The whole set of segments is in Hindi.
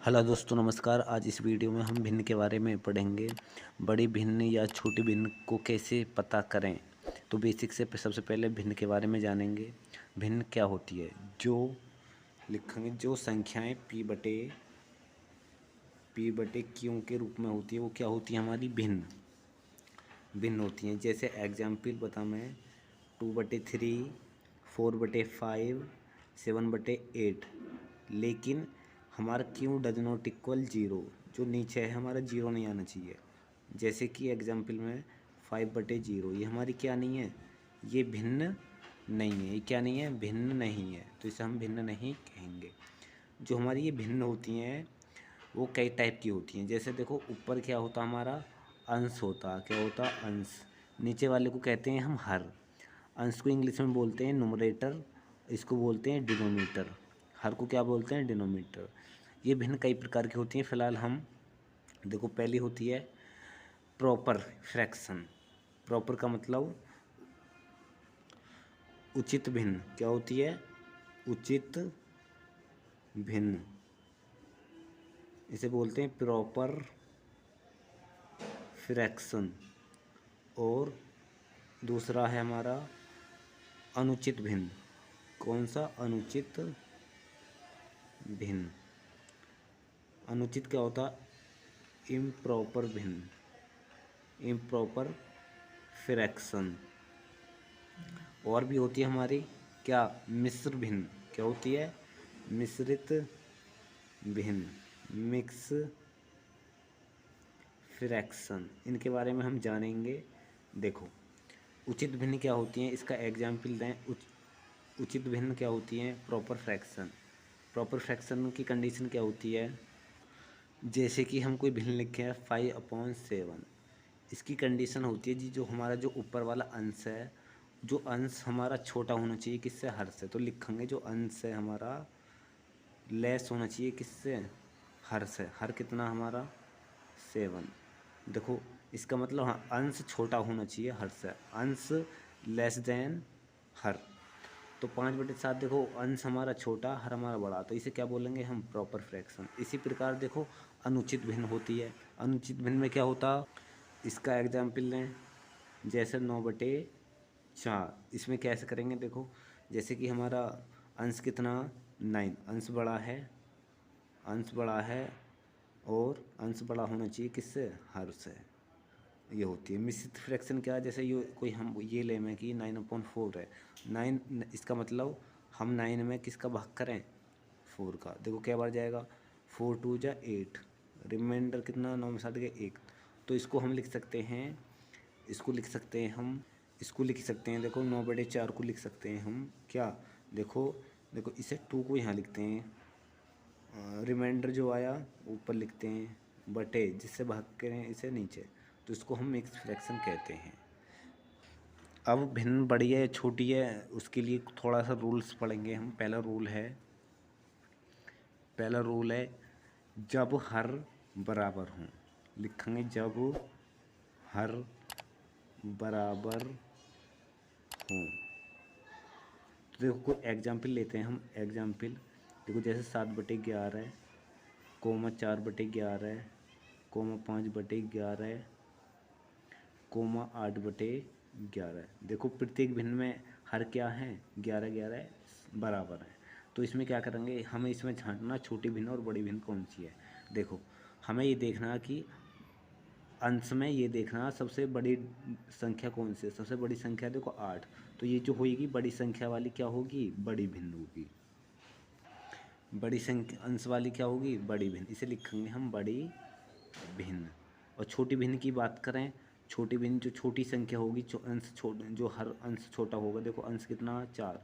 हेलो दोस्तों, नमस्कार। आज इस वीडियो में हम भिन्न के बारे में पढ़ेंगे। बड़ी भिन्न या छोटी भिन्न को कैसे पता करें। तो बेसिक से सबसे पहले भिन्न के बारे में जानेंगे। भिन्न क्या होती है? जो लिखेंगे, जो संख्याएं पी बटे क्यों के रूप में होती है वो क्या होती है? हमारी भिन्न भिन्न होती हैं। जैसे एग्जाम्पल बता मैं, 2/3, 4/5, 7/8। लेकिन हमारा क्यों डज नॉट इक्वल जीरो, जो नीचे है हमारा जीरो नहीं आना चाहिए। जैसे कि एग्जाम्पल में 5/0, ये हमारी क्या नहीं है? ये भिन्न नहीं है। ये क्या नहीं है? भिन्न नहीं है। तो इसे हम भिन्न नहीं कहेंगे। जो हमारी ये भिन्न होती हैं वो कई टाइप की होती हैं। जैसे देखो, ऊपर क्या होता हमारा? अंश होता। क्या होता? अंश। नीचे वाले को कहते हैं हम हर। अंश को इंग्लिश में बोलते हैं नुमरेटर, इसको बोलते हैं डिनोमीटर। हर को क्या बोलते हैं? डिनोमीटर। ये भिन्न कई प्रकार की होती हैं। फिलहाल हम देखो, पहली होती है प्रॉपर फ्रैक्शन। प्रॉपर का मतलब उचित भिन्न। क्या होती है? उचित भिन्न। इसे बोलते हैं प्रॉपर फ्रैक्शन। और दूसरा है हमारा अनुचित भिन्न। कौन सा? अनुचित भिन्न। अनुचित क्या होता? इम्प्रॉपर भिन्न, इम्प्रॉपर फ्रैक्शन। और भी होती है हमारी क्या? मिश्र भिन्न। क्या होती है? मिश्रित भिन्न, मिक्स फ्रैक्शन। इनके बारे में हम जानेंगे। देखो, उचित भिन्न क्या होती हैं, इसका एग्जाम्पल दें। उचित भिन्न क्या होती हैं? Proper fraction. प्रॉपर फ्रैक्शन की कंडीशन क्या होती है? जैसे कि हम कोई भिन्न लिखे हैं 5/7, इसकी कंडीशन होती है जी, जो हमारा जो ऊपर वाला अंश है, जो अंश हमारा छोटा होना चाहिए किससे? हर से। तो लिखेंगे जो अंश है हमारा लेस होना चाहिए किससे? हर से। हर कितना हमारा? 7। देखो, इसका मतलब हाँ, अंश छोटा होना चाहिए हर से। अंश लेस देन हर। तो 5/7, देखो अंश हमारा छोटा, हर हमारा बड़ा, तो इसे क्या बोलेंगे हम? Proper fraction. इसी प्रकार देखो, अनुचित भिन्न होती है। अनुचित भिन्न में क्या होता? इसका एग्जाम्पल लें। जैसे 9/4, इसमें कैसे करेंगे? देखो, जैसे कि हमारा अंश कितना? 9। अंश बड़ा है, अंश बड़ा है, और अंश बड़ा होना चाहिए किससे? हर से। ये होती है मिश्रित फ्रैक्शन। क्या? जैसे ये कोई हम ये ले में कि 9/4 है। 9, इसका मतलब हम 9 में किसका भाग करें? 4 का। देखो क्या बार जाएगा? 4 × 2 = 8। रिमाइंडर कितना? 9 में 7 के 1। तो इसको हम लिख सकते हैं, इसको लिख सकते हैं हम, इसको लिख सकते हैं। देखो, 9/4 को लिख सकते हैं हम क्या? देखो, देखो इसे 2 को यहाँ लिखते हैं, रिमाइंडर जो आया ऊपर लिखते हैं, बटे जिससे भाग करें इसे नीचे, तो इसको हम मिक्स फ्रैक्शन कहते हैं। अब भिन्न बड़ी है छोटी है, उसके लिए थोड़ा सा रूल्स पढ़ेंगे हम। पहला रूल है जब हर बराबर हों। लिखेंगे जब हर बराबर हों। तो देखो, कोई एग्जाम्पल लेते हैं हम। एग्जाम्पल देखो, जैसे 7/11, कोमा 4/11, कोमा 5/11, कोमा 8/11। देखो, प्रत्येक भिन्न में हर क्या है? 11 बराबर है। तो इसमें क्या करेंगे? हमें इसमें छांटना छोटी भिन्न और बड़ी भिन्न कौन सी है। देखो, हमें ये देखना कि अंश में ये देखना सबसे बड़ी संख्या कौन सी है। सबसे बड़ी संख्या देखो 8, तो ये जो होगी बड़ी संख्या वाली क्या होगी? बड़ी भिन्न होगी। बड़ी संख्या अंश वाली क्या होगी? बड़ी भिन्न। इसे लिखेंगे हम बड़ी भिन्न। और छोटी भिन्न की बात करें, छोटी भिन्न जो छोटी संख्या होगी, जो हर अंश छोटा होगा। देखो, अंश कितना? 4,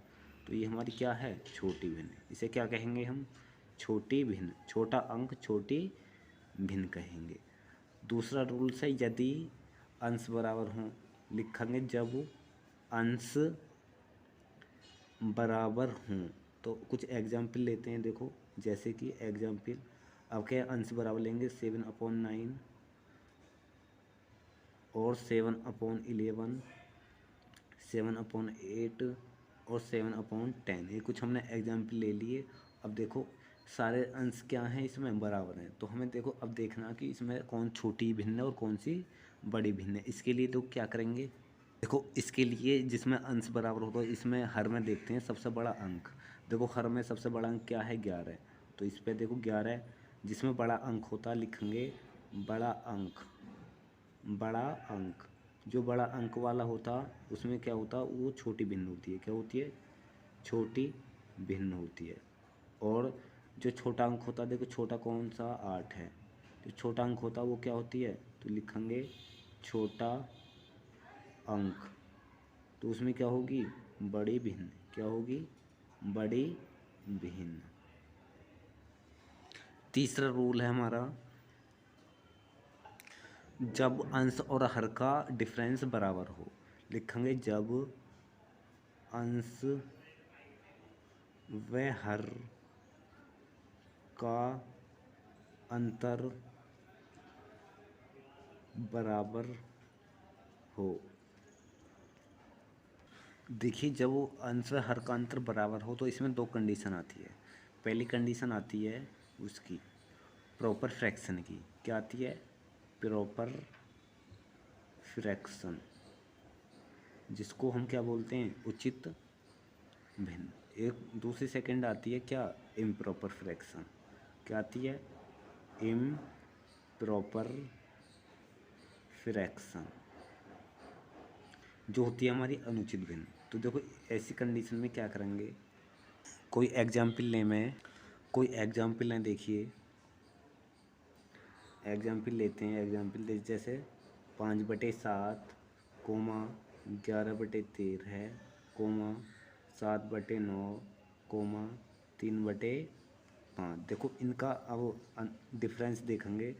तो ये हमारी क्या है? छोटी भिन्न। इसे क्या कहेंगे हम? छोटी भिन्न। छोटा अंक छोटी भिन्न कहेंगे। दूसरा रूल्स है यदि अंश बराबर हों। लिखेंगे जब अंश बराबर हों। तो कुछ एग्जाम्पल लेते हैं। देखो, जैसे कि एग्जाम्पल, अब क्या अंश बराबर लेंगे? 7/9 और 7/11, 7/8 और 7/10। ये कुछ हमने एग्जाम्पल ले लिए। अब देखो, सारे अंश क्या हैं इसमें बराबर हैं। तो हमें देखो अब देखना कि इसमें कौन छोटी भिन्न है और कौन सी बड़ी भिन्न है। इसके लिए तो क्या करेंगे, देखो इसके लिए जिसमें अंश बराबर होगा इसमें हर में देखते हैं सबसे बड़ा अंक। देखो हर में सबसे बड़ा अंक क्या है, 11। तो इस पे देखो 11 जिसमें बड़ा अंक होता लिखेंगे बड़ा अंक। बड़ा अंक जो बड़ा अंक वाला होता उसमें क्या होता, वो छोटी भिन्न होती है। क्या होती है, छोटी भिन्न होती है। और जो छोटा अंक होता है, देखो छोटा कौन सा, 8 है। जो छोटा अंक होता वो क्या होती है, तो लिखेंगे छोटा अंक। तो उसमें क्या होगी, बड़ी भिन्न। क्या होगी, बड़ी भिन्न। तीसरा रूल है हमारा, जब अंश और हर का डिफरेंस बराबर हो। लिखेंगे जब अंश व हर का अंतर बराबर हो। देखिए जब वो अंश व हर का अंतर बराबर हो तो इसमें दो कंडीशन आती है। पहली कंडीशन आती है उसकी प्रॉपर फ्रैक्शन की। क्या आती है, प्रॉपर फ्रैक्शन, जिसको हम क्या बोलते हैं, उचित भिन्न। एक दूसरी सेकंड आती है क्या, इम्प्रॉपर फ्रैक्शन। क्या आती है, इम्प्रॉपर फ्रैक्शन, जो होती है हमारी अनुचित भिन्न। तो देखो ऐसी कंडीशन में क्या करेंगे, कोई एग्जाम्पल लें, मैं कोई एग्जाम्पल लें। देखिए एग्जाम्पल लेते हैं, एग्जाम्पल जैसे 5/7 कोमा 11/13 कोमा 7/9 कोमा 3/5। देखो इनका अब डिफरेंस देखेंगे।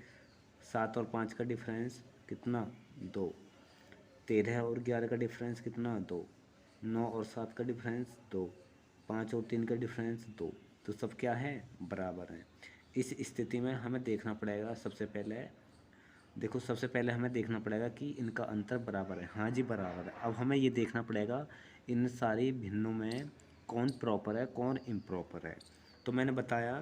7 और 5 का डिफरेंस कितना, 2। 13 और 11 का डिफरेंस कितना, 2। 9 और 7 का डिफरेंस 2। 5 और 3 का डिफरेंस 2। तो सब क्या है, बराबर हैं। इस स्थिति में हमें देखना पड़ेगा सबसे पहले, देखो सबसे पहले हमें देखना पड़ेगा कि इनका अंतर बराबर है। हाँ जी बराबर है। अब हमें ये देखना पड़ेगा इन सारी भिन्नों में कौन प्रॉपर है कौन इम्प्रॉपर है। तो मैंने बताया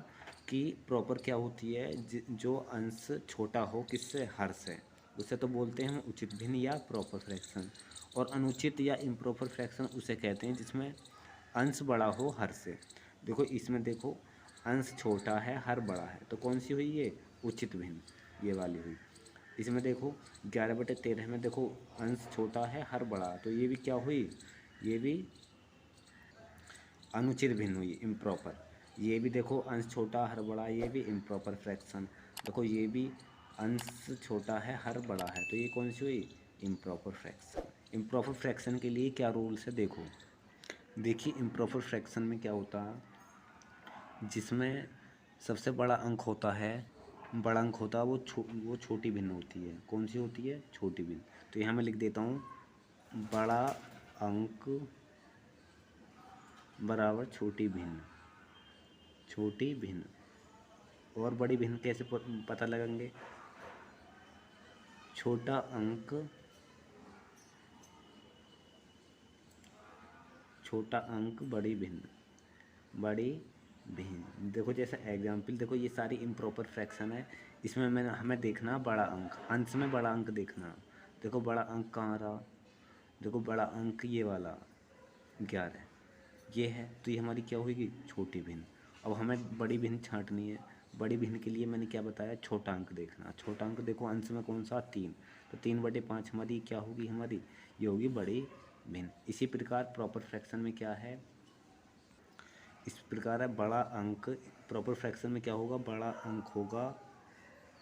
कि प्रॉपर क्या होती है, जो अंश छोटा हो किससे, हर से, उसे तो बोलते हैं हम उचित भिन्न या प्रॉपर फ्रैक्शन। और अनुचित या इम्प्रॉपर फ्रैक्शन उसे कहते हैं जिसमें अंश बड़ा हो हर से। देखो इसमें देखो अंश छोटा है हर बड़ा है, तो कौन सी हुई ये, उचित भिन्न, ये वाली हुई। इसमें देखो 11/13 में देखो अंश छोटा है हर बड़ा, तो ये भी क्या हुई, ये भी अनुचित भिन्न हुई, इम्प्रॉपर। ये भी देखो अंश छोटा हर बड़ा, ये भी इम्प्रॉपर फ्रैक्शन। देखो ये भी अंश छोटा है हर बड़ा है, तो ये कौन सी हुई, इम्प्रॉपर फ्रैक्शन। इम्प्रॉपर फ्रैक्शन के लिए क्या रूल्स है, देखो देखिए इम्प्रॉपर फ्रैक्शन में क्या होता है, जिसमें सबसे बड़ा अंक होता है, बड़ा अंक होता है वो छोटी भिन्न होती है। कौन सी होती है, छोटी भिन्न। तो यहाँ मैं लिख देता हूँ बड़ा अंक बराबर छोटी भिन्न। छोटी भिन्न और बड़ी भिन्न कैसे पता लगाएंगे, छोटा अंक बड़ी भिन्न, बड़ी भिन्न। देखो जैसे एग्जाम्पल देखो ये सारी इम्प्रॉपर फ्रैक्शन है। इसमें मैंने हमें देखना बड़ा अंक, अंश में बड़ा अंक देखना। देखो बड़ा अंक कहाँ रहा, देखो बड़ा अंक ये वाला 11 ये है, तो ये हमारी क्या होगी, छोटी भिन्न। अब हमें बड़ी भिन्न छांटनी है। बड़ी भिन्न के लिए मैंने क्या बताया, छोटा अंक देखना। छोटा अंक देखो अंश में कौन सा, 3। तो 3/5 हमारी क्या होगी, हमारी ये होगी बड़ी भिन्न। इसी प्रकार प्रॉपर फ्रैक्शन में क्या है, इस प्रकार है, बड़ा अंक प्रॉपर फ्रैक्शन में क्या होगा, बड़ा अंक होगा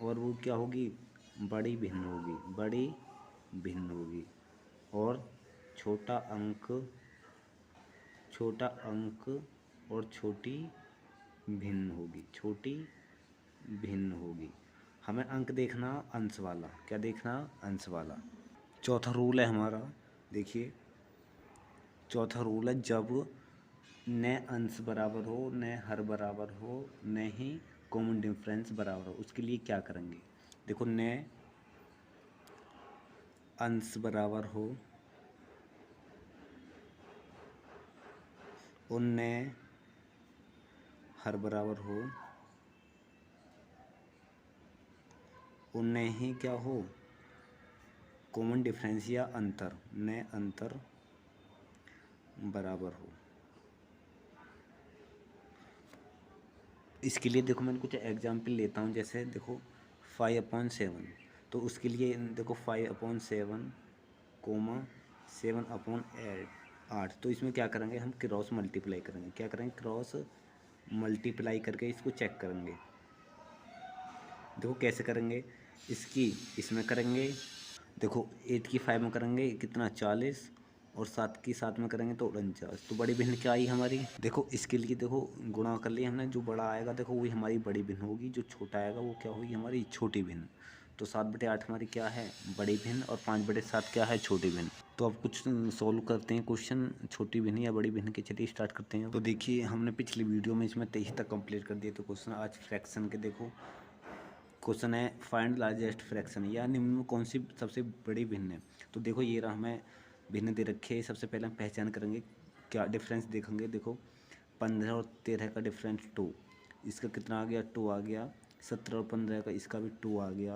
और वो क्या होगी, बड़ी भिन्न होगी, बड़ी भिन्न होगी। और छोटा अंक और छोटी भिन्न होगी, छोटी भिन्न होगी। हमें अंक देखना अंश वाला, क्या देखना, अंश वाला। चौथा रूल है हमारा, देखिए चौथा रूल है, जब न अंश बराबर हो न हर बराबर हो न ही कॉमन डिफरेंस बराबर हो, उसके लिए क्या करेंगे। देखो न अंश बराबर हो और न हर बराबर हो उनमें ही क्या हो, कॉमन डिफरेंस या अंतर, न अंतर बराबर हो। इसके लिए देखो मैं कुछ एग्जाम्पल लेता हूँ, जैसे देखो 5/7, तो उसके लिए देखो 5/7 कोमा 7/8, तो इसमें क्या करेंगे हम, क्रॉस मल्टीप्लाई करेंगे। क्या करेंगे, क्रॉस मल्टीप्लाई करके इसको चेक करेंगे। देखो कैसे करेंगे, इसकी इसमें करेंगे, देखो 8 की 5 में करेंगे कितना 40, और 7 की 7 में करेंगे तो 49। तो बड़ी भिन्न क्या आई हमारी, देखो इसके लिए देखो गुणा कर लिया हमने, जो बड़ा आएगा देखो वही हमारी बड़ी भिन्न होगी, जो छोटा आएगा वो क्या होगी हमारी छोटी भिन्न। तो 7/8 हमारी क्या है, बड़ी भिन्न, और 5/7 क्या है, छोटी भिन्न। तो अब कुछ सोल्व करते हैं क्वेश्चन, छोटी भिन्न या बड़ी भिन्न के। चलिए स्टार्ट करते हैं। तो देखिए हमने पिछली वीडियो में इसमें 23 तक कंप्लीट कर दिए। तो क्वेश्चन आज फ्रैक्शन के देखो, क्वेश्चन है फाइंड लार्जेस्ट फ्रैक्शन, या निम्न में कौन सी सबसे बड़ी भिन्न है। तो देखो ये रहा, हमें भिन्न दे रखे है। सबसे पहले हम पहचान करेंगे, क्या डिफरेंस देखेंगे। देखो 15 और 13 का डिफरेंस 2, इसका कितना आ गया 2 आ गया। 17 और 15 का इसका भी 2 आ गया।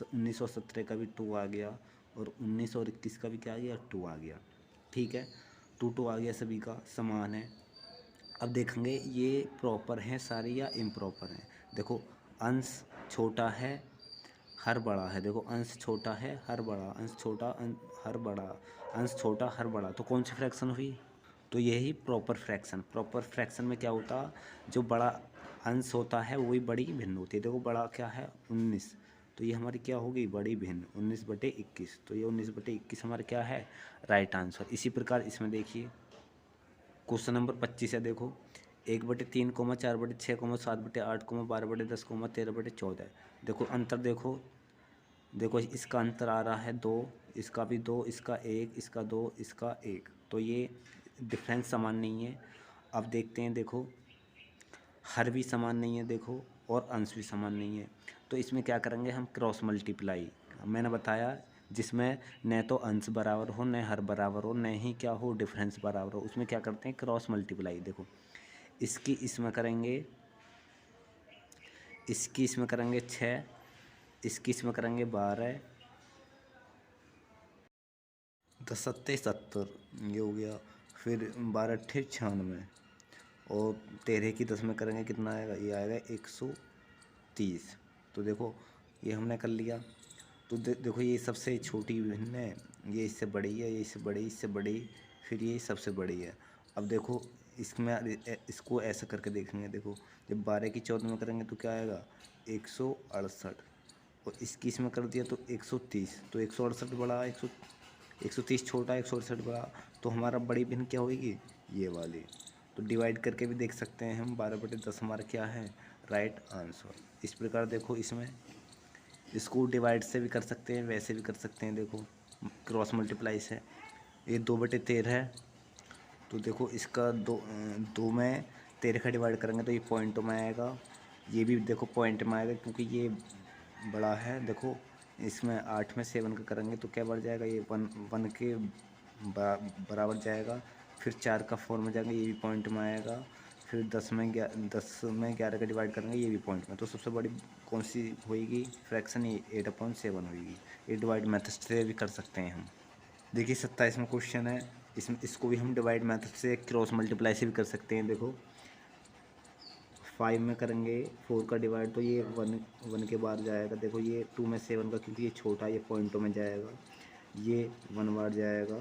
19 और 17 का भी 2 आ गया, और 19 और 21 का भी क्या आ गया 2 आ गया। ठीक है, 2 आ गया, सभी का समान है। अब देखेंगे ये प्रॉपर हैं सारे या इम्प्रॉपर हैं। देखो अंश छोटा है, हर बड़ा है। देखो अंश छोटा है, हर बड़ा, अंश छोटा, हर बड़ा, अंश छोटा, हर बड़ा। तो कौन सी फ्रैक्शन हुई, तो यही प्रॉपर फ्रैक्शन। प्रॉपर फ्रैक्शन में क्या होता, जो बड़ा अंश होता है वही बड़ी भिन्न होती है। देखो बड़ा क्या है 19, तो ये हमारी क्या होगी बड़ी भिन्न 19/21। तो ये 19/21 हमारा क्या है राइट आंसर। इसी प्रकार इसमें देखिए क्वेश्चन नंबर 25 है। देखो 1/3, 4/6, 7/8, 12/10, 13/14। देखो अंतर देखो, देखो इसका अंतर आ रहा है 2, इसका भी 2, इसका 1, इसका 2, इसका 1। तो ये डिफरेंस समान नहीं है। अब देखते हैं, देखो हर भी समान नहीं है, देखो और अंश भी समान नहीं है। तो इसमें क्या करेंगे हम, क्रॉस मल्टीप्लाई। मैंने बताया जिसमें न तो अंश बराबर हो, न हर बराबर हो, न ही क्या हो डिफरेंस बराबर हो, उसमें क्या करते हैं क्रॉस मल्टीप्लाई। देखो इसकी इसमें करेंगे, इसकी इसमें करेंगे 6, इसकी इसमें करेंगे 12, 10 सत्ते 70, ये हो गया। फिर 12 अट्ठे 96, और 13 की 10 में करेंगे कितना आएगा, ये आएगा 130। तो देखो ये हमने कर लिया। तो देखो ये सबसे छोटी भिन्न है, ये इससे बड़ी है, ये इससे बड़ी, इससे बड़ी, फिर ये सबसे बड़ी है। अब देखो इसमें इसको ऐसा करके देखेंगे। देखो जब 12 की 14 में करेंगे तो क्या आएगा 168, और इसकी इसमें कर दिया तो 130। तो 168 बड़ा, 130 छोटा, 168 बड़ा। तो हमारा बड़ी भिन्न क्या होगी ये वाली। तो डिवाइड करके भी देख सकते हैं हम, 12/10 हमारा क्या है राइट आंसर। इस प्रकार देखो इसमें इसको डिवाइड से भी कर सकते हैं, वैसे भी कर सकते हैं। देखो क्रॉस मल्टीप्लाई से, ये 2/13 है। तो देखो इसका 2 में 13 का डिवाइड करेंगे तो ये पॉइंट में आएगा, ये भी देखो पॉइंट में आएगा क्योंकि ये बड़ा है। देखो इसमें 8 में 7 का करेंगे तो क्या बढ़ जाएगा, ये 1 के बराबर जाएगा। फिर 4 का 4 में जाएगा, ये भी पॉइंट में आएगा। फिर 10 में 11 का डिवाइड करेंगे, ये भी पॉइंट में। तो सबसे बड़ी कौन सी होएगी फ्रैक्शन, ये 8/7 होएगी। ये डिवाइड मेथड से भी कर सकते हैं हम। देखिए 27 में क्वेश्चन है, इसको भी हम डिवाइड मेथड से क्रॉस मल्टीप्लाई से भी कर सकते हैं। देखो 5 में करेंगे 4 का डिवाइड तो ये 1 के बाद जाएगा। देखो ये 2 में 7 का, क्योंकि ये छोटा, ये पॉइंटों में जाएगा, ये 1 बार जाएगा।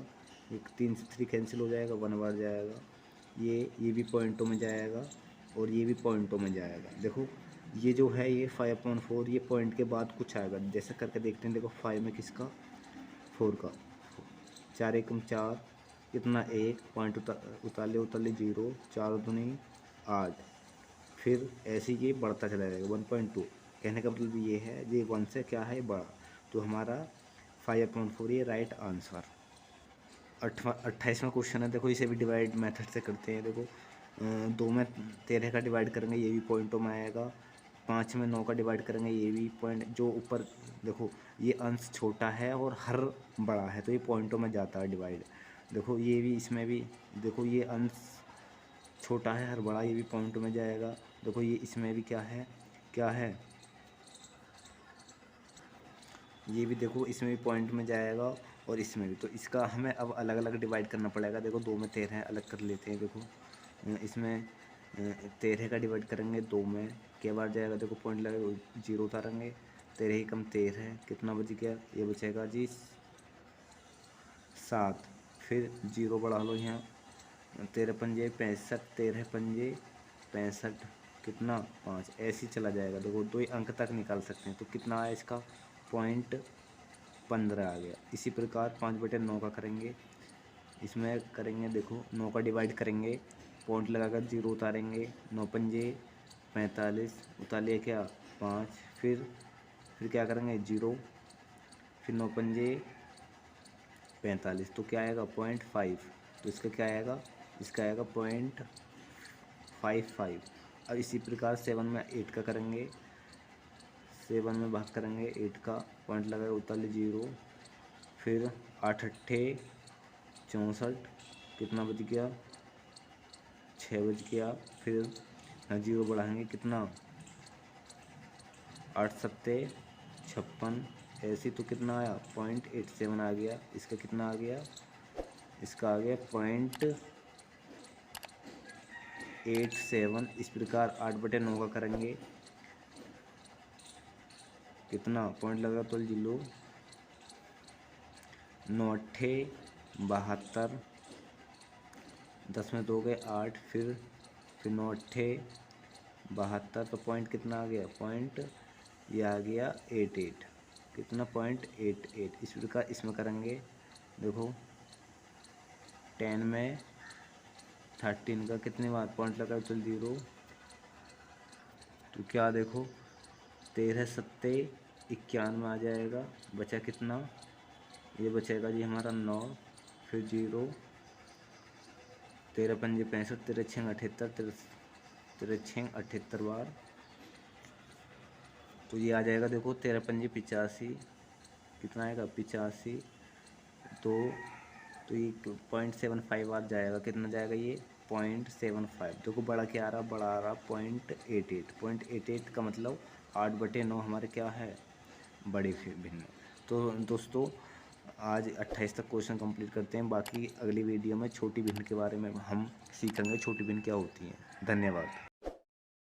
ये 3 से 3 कैंसिल हो जाएगा, 1 बार जाएगा। ये भी पॉइंटों में जाएगा, और ये भी पॉइंटों में जाएगा। देखो ये जो है ये 5/4, ये पॉइंट के बाद कुछ आएगा। जैसे करके देखते हैं। देखो 5 में किसका 4 का, 4 एकम 4, कितना 1 पॉइंट उताले 0, 4 दूनी 8। फिर ऐसे ये बढ़ता चला जाएगा 1.2। कहने का मतलब ये है ये 1 से क्या है बड़ा। तो हमारा 5/4 ये राइट आंसर। 28वां क्वेश्चन है। देखो इसे भी डिवाइड मेथड से करते हैं। देखो 2 में 13 का डिवाइड करेंगे, ये भी पॉइंटों में आएगा। 5 में 9 का डिवाइड करेंगे, ये भी पॉइंट, जो ऊपर देखो ये अंश छोटा है और हर बड़ा है, तो ये पॉइंटों में जाता है डिवाइड। देखो ये भी, इसमें भी देखो ये अंश छोटा है, हर बड़ा, ये भी पॉइंट में जाएगा। देखो ये इसमें भी क्या है, क्या है ये भी देखो इसमें भी पॉइंट में जाएगा और इसमें भी। तो इसका हमें अब अलग अलग डिवाइड करना पड़ेगा। देखो 2 में 13 है, अलग कर लेते हैं। देखो इसमें 13 का डिवाइड करेंगे 2 में, क्या बार जाएगा? देखो पॉइंट लगेगा, 0 उतारेंगे। 13 ही कम 13 है, कितना बच गया? ये बचेगा जी 7। फिर 0 बढ़ा लो यहाँ, 13 पंजे 65, 13 पंजे 65, कितना? 5। ऐसे ही चला जाएगा। देखो 2 अंक तक निकाल सकते हैं। तो कितना आया इसका? पॉइंट 15 आ गया। इसी प्रकार 5/9 का करेंगे। इसमें करेंगे, देखो 9 का डिवाइड करेंगे, पॉइंट लगाकर 0 उतारेंगे। 9 पंजे 45, उतार लिया क्या? 5। फिर क्या करेंगे? 0, फिर 9 पंजे 45, तो क्या आएगा? 0.5। तो इसका क्या आएगा? इसका आएगा 0.55। अब इसी प्रकार 7 में 8 का करेंगे। 7 में भाग करेंगे 8 का, पॉइंट लगाए, उतार ले 0। फिर 8 अट्ठे 64, कितना बच गया? 6 बच गया। फिर 0 बढ़ाएंगे, कितना? 8 सत्ते 56, ऐसे तो कितना आया? 0.87 आ गया। इसका कितना आ गया? इसका आ गया 0.87। इस प्रकार 8/9 का करेंगे, कितना? पॉइंट लगा तो 0, 9 अट्ठे 72, 10 में 2 गए 8। फिर 9 अट्ठे 72, तो पॉइंट कितना आ गया? पॉइंट ये आ गया 88, कितना? 0.88। इस प्रकार इसमें करेंगे। देखो 10 में 13 का कितनी बार पॉइंट लगा? तो 0। तो क्या देखो 13 सत्ते 91 आ जाएगा। बचा कितना? ये बचेगा जी हमारा 9। फिर 0, 13 पंजे 65, 13 छः 78, 13 छः 78 बार। तो ये आ जाएगा, देखो 13 पंजे 85, कितना आएगा? 85। तो ये 0.75 आ जाएगा। कितना जाएगा ये? 0.75। देखो बड़ा क्या आ रहा? बड़ा आ रहा 0.88। 0.88 का मतलब 8/9 हमारे क्या है? बड़े भिन्न। तो दोस्तों आज 28 तक क्वेश्चन कंप्लीट करते हैं। बाकी अगली वीडियो में छोटी भिन्न के बारे में हम सीखेंगे, छोटी भिन्न क्या होती हैं। धन्यवाद।